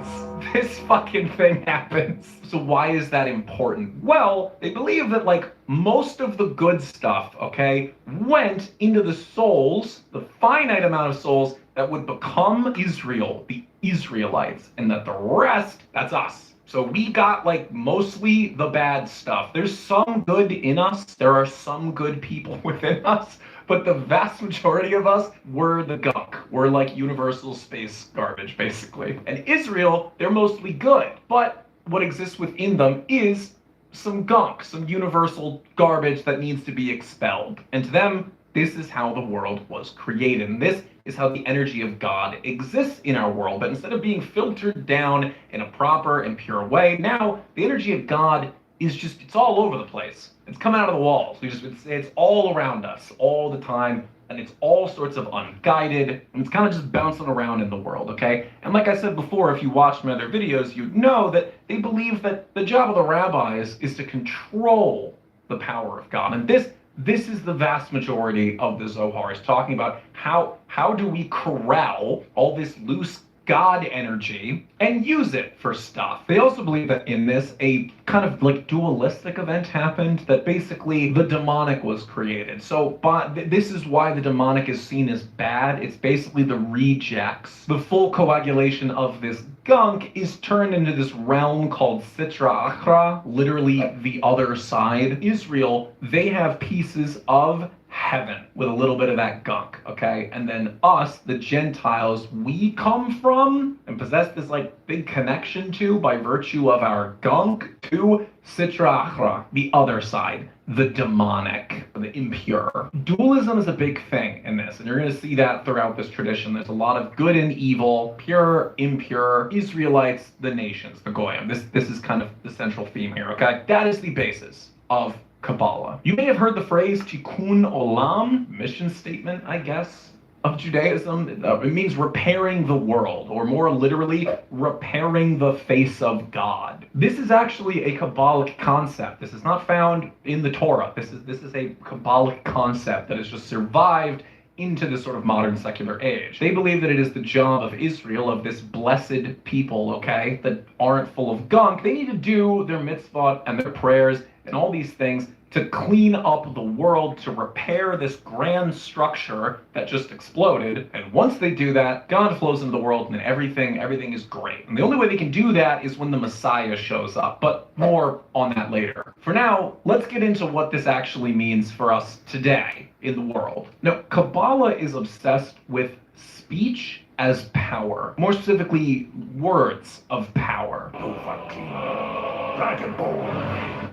This fucking thing happens. So why is that important? Well, they believe that like most of the good stuff, okay, went into the souls, the finite amount of souls that would become Israel, the Israelites, and that the rest, that's us. So we got like mostly the bad stuff. There's some good in us. There are some good people within us. But the vast majority of us were the gunk. We're like universal space garbage, basically. And Israel, they're mostly good. But what exists within them is some gunk, some universal garbage that needs to be expelled. And to them, this is how the world was created. And this is how the energy of God exists in our world. But instead of being filtered down in a proper and pure way, now the energy of God is just, it's all over the place. It's coming out of the walls. It's all around us all the time, and it's all sorts of unguided, and it's kind of just bouncing around in the world, okay? And like I said before, if you watched my other videos, you'd know that they believe that the job of the rabbis is to control the power of God. And this is the vast majority of the Zohar, is talking about how do we corral all this loose God energy and use it for stuff. They also believe that in this, a kind of like dualistic event happened, that basically the demonic was created. So this is why the demonic is seen as bad. It's basically the rejects. The full coagulation of this gunk is turned into this realm called Sitra Achra, literally the other side. Israel, they have pieces of heaven with a little bit of that gunk, okay? And then us, the Gentiles, we come from and possess this like big connection to, by virtue of our gunk, to Sitra Achra, the other side, the demonic, the impure. Dualism is a big thing in this, and you're going to see that throughout this tradition. There's a lot of good and evil, pure, impure, Israelites, the nations, the Goyim. This is kind of the central theme here, okay? That is the basis of Kabbalah. You may have heard the phrase Tikkun Olam, mission statement, I guess, of Judaism. It means repairing the world, or more literally, repairing the face of God. This is actually a Kabbalic concept. This is not found in the Torah. This is a Kabbalic concept that has just survived into this sort of modern secular age. They believe that it is the job of Israel, of this blessed people, okay, that aren't full of gunk. They need to do their mitzvot and their prayers and all these things to clean up the world, to repair this grand structure that just exploded. And once they do that, God flows into the world and then everything is great. And the only way they can do that is when the Messiah shows up, but more on that later. For now, let's get into what this actually means for us today in the world. Now, Kabbalah is obsessed with speech as power. More specifically, words of power.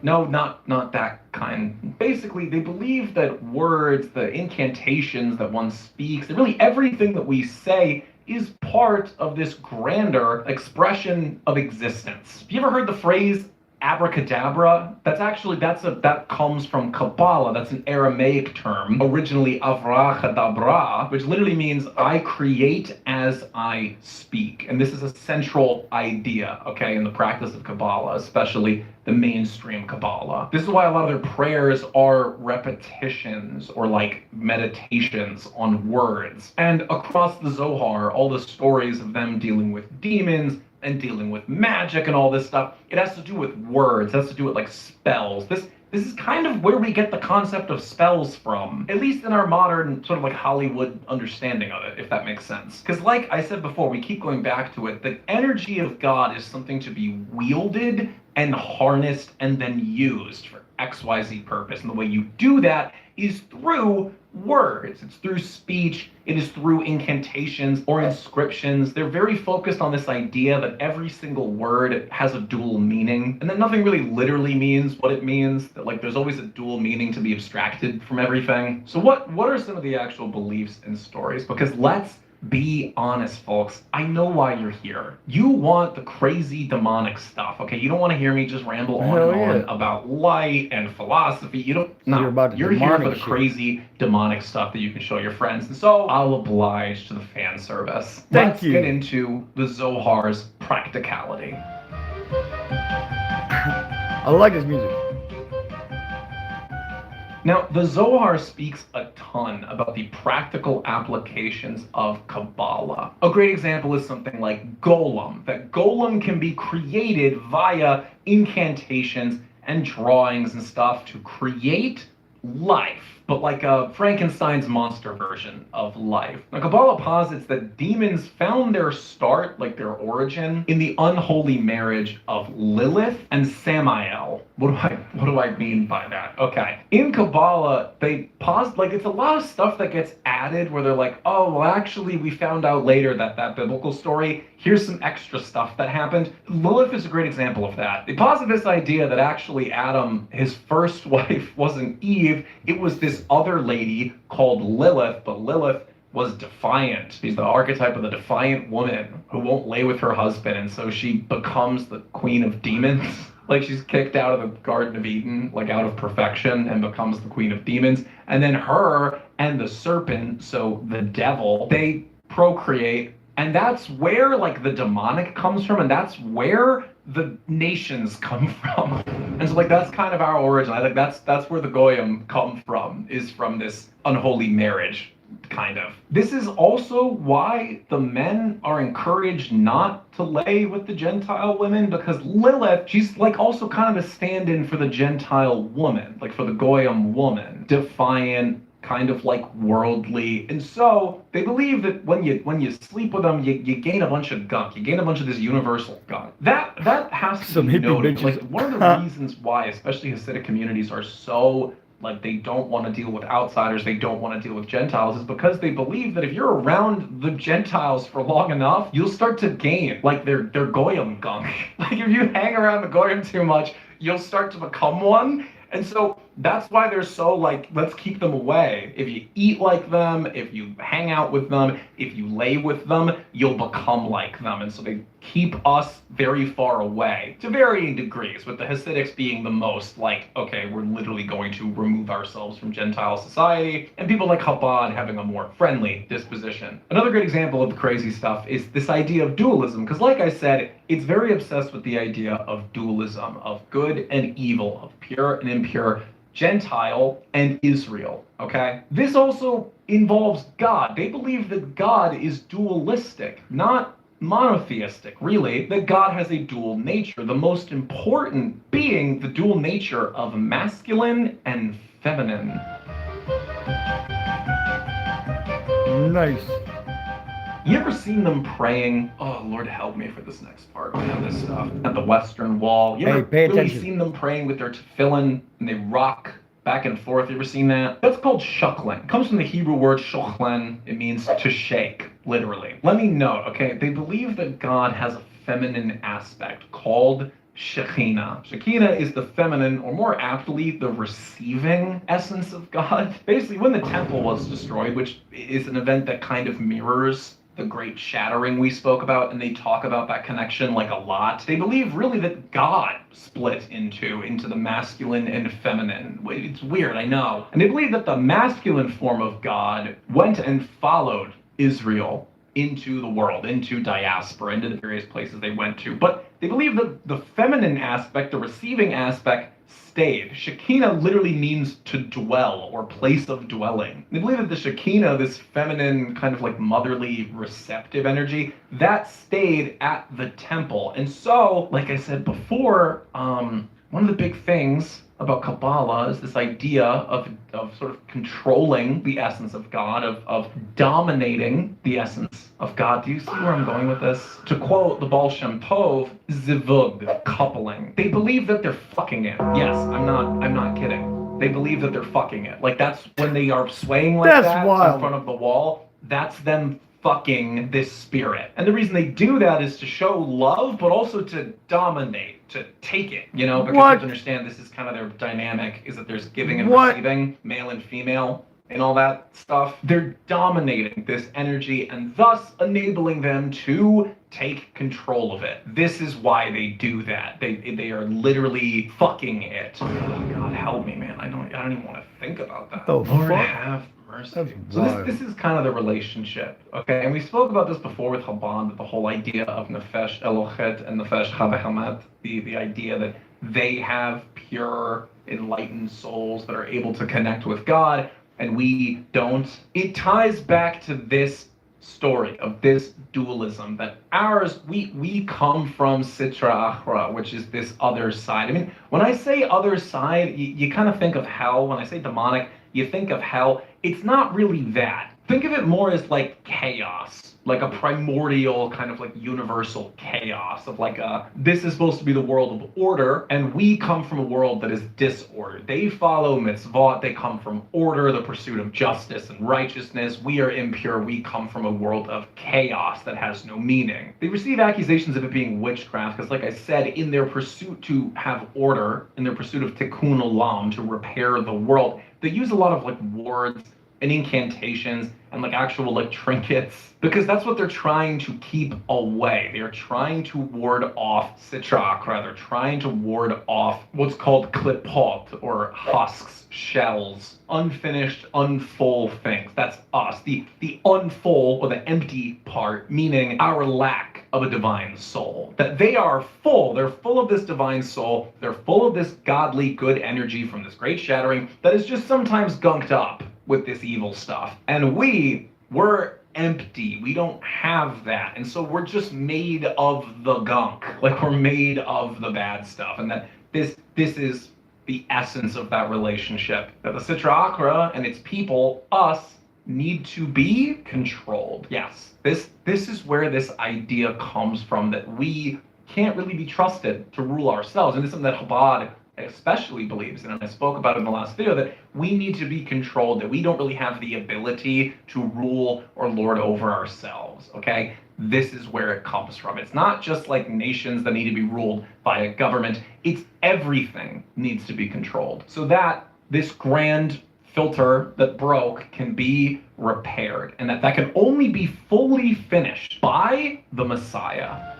No, not that kind. Basically, they believe that words, the incantations that one speaks, that really everything that we say is part of this grander expression of existence. Have you ever heard the phrase abracadabra? That comes from Kabbalah. That's an Aramaic term, originally avrachadabra, which literally means I create as I speak. And this is a central idea, okay, in the practice of Kabbalah, especially the mainstream Kabbalah. This is why a lot of their prayers are repetitions or like meditations on words. And across the Zohar, all the stories of them dealing with demons and dealing with magic and all this stuff, it has to do with words, it has to do with like spells. This is kind of where we get the concept of spells from, at least in our modern sort of like Hollywood understanding of it, if that makes sense. Because like I said before, we keep going back to it, the energy of God is something to be wielded and harnessed and then used for XYZ purpose. And the way you do that is through words. It's through speech. It is through incantations or inscriptions. They're very focused on this idea that every single word has a dual meaning and that nothing really literally means what it means, that like there's always a dual meaning to be abstracted from everything. So what are some of the actual beliefs and stories? Because let's be honest, folks. I know why you're here. You want the crazy demonic stuff, okay? You don't want to hear me just ramble on and on about light and philosophy. You don't. No, you're here for the crazy demonic stuff that you can show your friends. And so I'll oblige to the fan service. Let's get into the Zohar's practicality. I like his music. Now, the Zohar speaks a ton about the practical applications of Kabbalah. A great example is something like golem, that golem can be created via incantations and drawings and stuff to create life, but like a Frankenstein's monster version of life. Now, Kabbalah posits that demons found their start, like their origin, in the unholy marriage of Lilith and Samael. What do I mean by that? Okay. In Kabbalah, they posit, like, it's a lot of stuff that gets added where they're like, oh, well, actually, we found out later that biblical story, here's some extra stuff that happened. Lilith is a great example of that. They posit this idea that actually Adam, his first wife, wasn't Eve, it was this other lady called Lilith, but Lilith was defiant. She's the archetype of the defiant woman who won't lay with her husband, and so she becomes the queen of demons. Like, she's kicked out of the Garden of Eden, like out of perfection, and becomes the queen of demons. And then her and the serpent, so the devil, they procreate. And that's where like the demonic comes from, and that's where the nations come from. And so like that's kind of our origin. I think that's where the Goyim come from, is from this unholy marriage, kind of. This is also why the men are encouraged not to lay with the Gentile women, because Lilith, she's like also kind of a stand-in for the Gentile woman, like for the Goyim woman, defiant, kind of like worldly. And so they believe that when you sleep with them, you gain a bunch of gunk. You gain a bunch of this universal gunk. That has to be noted. Like, one of the reasons why, especially Hasidic communities, are so like they don't want to deal with outsiders, they don't want to deal with Gentiles, is because they believe that if you're around the Gentiles for long enough, you'll start to gain like their Goyim gunk. Like if you hang around the Goyim too much, you'll start to become one. And so that's why they're so like, let's keep them away. If you eat like them, if you hang out with them, if you lay with them, you'll become like them. And so they keep us very far away to varying degrees, with the Hasidics being the most like, okay, we're literally going to remove ourselves from Gentile society, and people like Chabad having a more friendly disposition. Another great example of the crazy stuff is this idea of dualism, because like I said, it's very obsessed with the idea of dualism, of good and evil, of pure and impure, Gentile and Israel, okay? This also involves God. They believe that God is dualistic, not monotheistic, really, that God has a dual nature, the most important being the dual nature of masculine and feminine. Nice. You ever seen them praying? Oh, Lord help me for this next part. I know this stuff. At the Western Wall. You ever really seen them praying with their tefillin and they rock back and forth? You ever seen that? That's called shuckling. It comes from the Hebrew word shuchlen. It means to shake. literally. Let me note, okay, they believe that God has a feminine aspect called Shekinah. Shekinah is the feminine, or more aptly, the receiving essence of God. Basically, when the temple was destroyed, which is an event that kind of mirrors the great shattering we spoke about, and they talk about that connection like a lot. They believe really that God split into the masculine and feminine. It's weird, I know. And they believe that the masculine form of God went and followed Israel into the world, into diaspora, into the various places they went to. But they believe that the feminine aspect, the receiving aspect, stayed. Shekinah literally means to dwell or place of dwelling. They believe that the Shekinah, this feminine kind of like motherly receptive energy, that stayed at the temple. And so, like I said before, one of the big things about Kabbalah is this idea of sort of controlling the essence of God, of dominating the essence of God. Do you see where I'm going with this? To quote the Baal Shem Tov, zivug, coupling. They believe that they're fucking it. Yes, I'm not kidding. They believe that they're fucking it. Like, that's when they are swaying like that wild. in front of the wall, that's them fucking this spirit. And the reason they do that is to show love, but also to dominate, to take it, you know, because you have to understand this is kind of their dynamic, is that there's giving and receiving, male and female, and all that stuff. They're dominating this energy and thus enabling them to take control of it. This is why they do that. They are literally fucking it. Oh, God help me, man. I don't even want to think about that. Oh, Lord fuck. have mercy. So this is kind of the relationship, okay? And we spoke about this before with Chabad, the whole idea of Nefesh Elochet and Nefesh Chavechamet, the idea that they have pure, enlightened souls that are able to connect with God, and we don't. It ties back to this story of this dualism, that ours, we come from Sitra Achra, which is this other side. I mean, when I say other side, you kind of think of hell. When I say demonic, you think of hell. It's not really that. Think of it more as like chaos, like a primordial kind of like universal chaos of like this is supposed to be the world of order, and we come from a world that is disordered. They follow mitzvot, they come from order, the pursuit of justice and righteousness. We are impure, we come from a world of chaos that has no meaning. They receive accusations of it being witchcraft because, like I said, in their pursuit to have order, in their pursuit of tikkun olam, to repair the world, they use a lot of like words and incantations and like actual like trinkets, because that's what they're trying to keep away. They're trying to ward off Sitra Achra. They're trying to ward off what's called klipot, or husks, shells, unfinished, unfull things. That's us. The unfull, or the empty part, meaning our lack of a divine soul. That they are full. They're full of this divine soul. They're full of this godly good energy from this great shattering that is just sometimes gunked up with this evil stuff. And we're empty. We don't have that. And so we're just made of the gunk. Like, we're made of the bad stuff. And that this is the essence of that relationship. That the Sitra Achra and its people, us, need to be controlled. Yes. This is where this idea comes from, that we can't really be trusted to rule ourselves. And this is something that Chabad especially believes in, and I spoke about it in the last video, that we need to be controlled, that we don't really have the ability to rule or lord over ourselves, okay? This is where it comes from. It's not just like nations that need to be ruled by a government, it's everything needs to be controlled. So that this grand filter that broke can be repaired, and that can only be fully finished by the Messiah.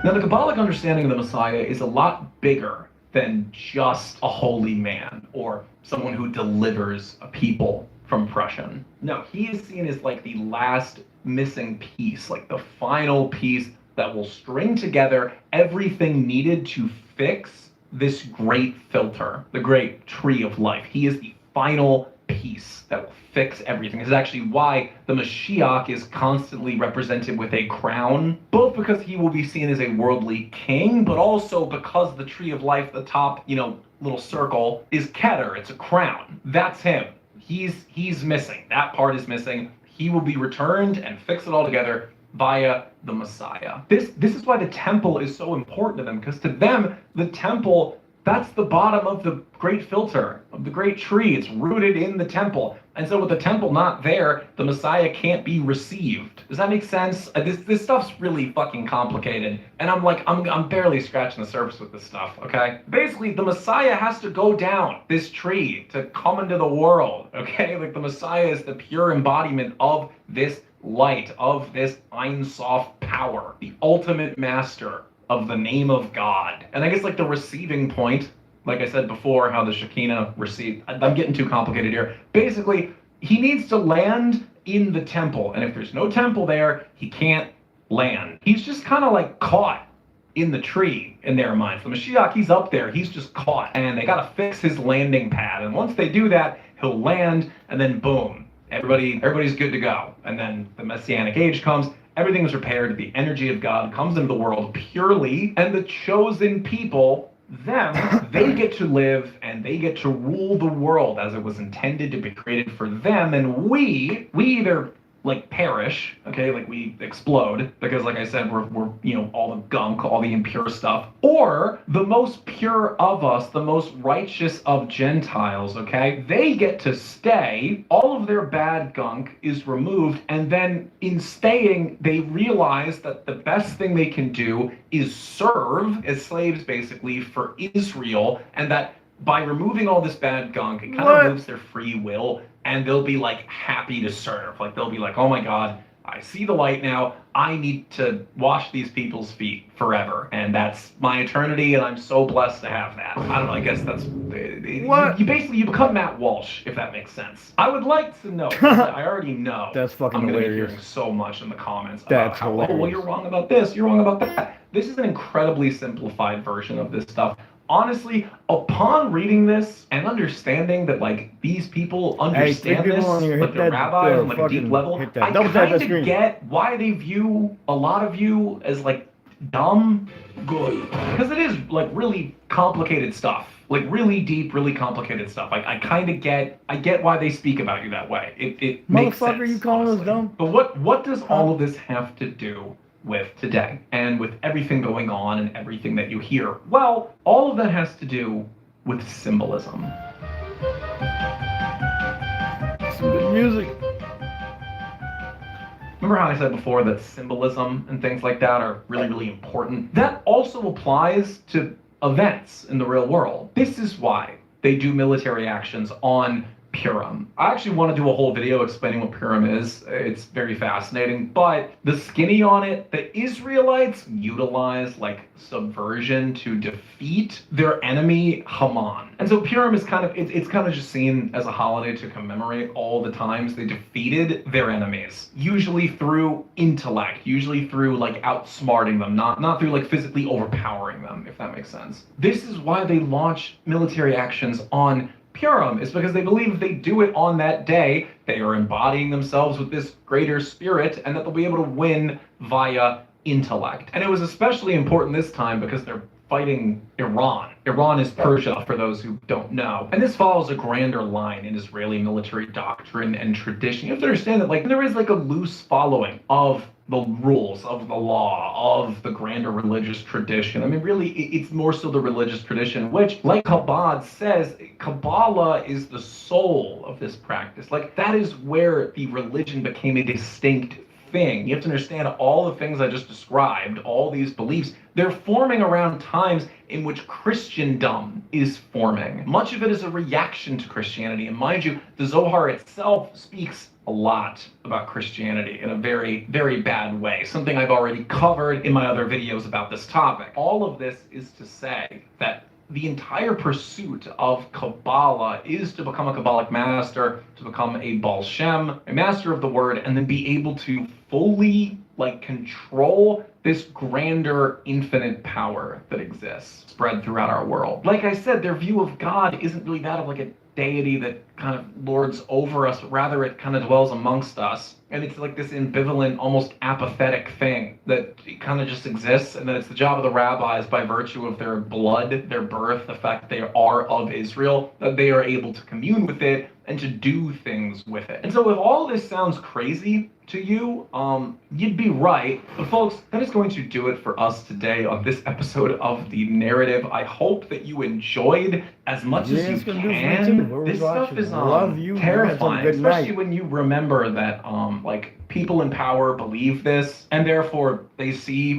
Now, the Kabbalic understanding of the Messiah is a lot bigger than just a holy man or someone who delivers a people from oppression. No, he is seen as like the last missing piece, like the final piece that will string together everything needed to fix this great filter, the great tree of life. He is the final piece that will fix everything. This is actually why the Mashiach is constantly represented with a crown, both because he will be seen as a worldly king, but also because the tree of life, the top, little circle, is Keter. It's a crown. That's him. He's missing. That part is missing. He will be returned and fix it all together via the Messiah. This is why the temple is so important to them, because to them, the temple That's the bottom of the great filter, of the great tree. It's rooted in the temple. And so with the temple not there, the Messiah can't be received. Does that make sense? This stuff's really fucking complicated. And I'm barely scratching the surface with this stuff, okay? Basically, the Messiah has to go down this tree to come into the world, okay? Like the Messiah is the pure embodiment of this light, of this Ein Sof power, the ultimate master of the name of God. And I guess like the receiving point, like I said before, how the Shekinah received, I'm getting too complicated here. Basically, he needs to land in the temple. And if there's no temple there, he can't land. He's just kind of like caught in the tree in their minds. The Mashiach, he's up there, he's just caught. And they gotta fix his landing pad. And once they do that, he'll land and then boom, everybody's good to go. And then the Messianic age comes. Everything is repaired. The energy of God comes into the world purely, and the chosen people, they get to live and they get to rule the world as it was intended to be created for them. And we either like perish, okay, like we explode, because like I said, we're all the gunk, all the impure stuff, or the most pure of us, the most righteous of Gentiles, okay, they get to stay, all of their bad gunk is removed, and then in staying, they realize that the best thing they can do is serve as slaves, basically, for Israel, and that by removing all this bad gunk, it kind of removes their free will, and they'll be like happy to serve. Like they'll be like, oh my God, I see the light now. I need to wash these people's feet forever. And that's my eternity, and I'm so blessed to have that. I don't know, I guess that's... You become Matt Walsh, if that makes sense. I would like to know. I already know. That's fucking I'm hilarious. I'm going to be hearing so much in the comments That's about hilarious. Oh, well, you're wrong about this, you're wrong about that. This is an incredibly simplified version of this stuff. Honestly, upon reading this and understanding that like these people understand this, like the rabbis on like a deep level, I kind of get why they view a lot of you as like dumb good, because it is like really complicated stuff, like really deep, really complicated stuff. I kind of get why they speak about you that way. It makes sense. Motherfucker, you calling us dumb? But what does all of this have to do with today and with everything going on and everything that you hear? Well, all of that has to do with symbolism. Some good music. Remember how I said before that symbolism and things like that are really, really important? That also applies to events in the real world. This is why they do military actions on Purim. I actually want to do a whole video explaining what Purim is. It's very fascinating, but the skinny on it, the Israelites utilize like subversion to defeat their enemy Haman. And so Purim is kind of just seen as a holiday to commemorate all the times they defeated their enemies, usually through intellect, usually through like outsmarting them, not through like physically overpowering them, if that makes sense. This is why they launch military actions on Purim, is because they believe if they do it on that day, they are embodying themselves with this greater spirit, and that they'll be able to win via intellect. And it was especially important this time because they're fighting Iran. Iran is Persia, for those who don't know. And this follows a grander line in Israeli military doctrine and tradition. You have to understand that like there is like a loose following of the rules of the law, of the grander religious tradition. I mean, really, it's more so the religious tradition, which, like Chabad says, Kabbalah is the soul of this practice. Like, that is where the religion became a distinct thing. You have to understand all the things I just described, all these beliefs, they're forming around times in which Christendom is forming. Much of it is a reaction to Christianity. And mind you, the Zohar itself speaks a lot about Christianity in a very, very bad way, something I've already covered in my other videos about this topic. All of this is to say that the entire pursuit of Kabbalah is to become a Kabbalic master, to become a Baal Shem, a master of the word, and then be able to fully like control this grander infinite power that exists spread throughout our world. Like I said, their view of God isn't really that of like a deity that kind of lords over us, but rather it kind of dwells amongst us. And it's like this ambivalent, almost apathetic thing that kind of just exists, and that it's the job of the rabbis, by virtue of their blood, their birth, the fact that they are of Israel, that they are able to commune with it and to do things with it. And so if all this sounds crazy to you, you'd be right. But folks, that is going to do it for us today on this episode of The Narrative. I hope that you enjoyed as much as you can. This stuff is terrifying, especially when you remember that like people in power believe this, and therefore they see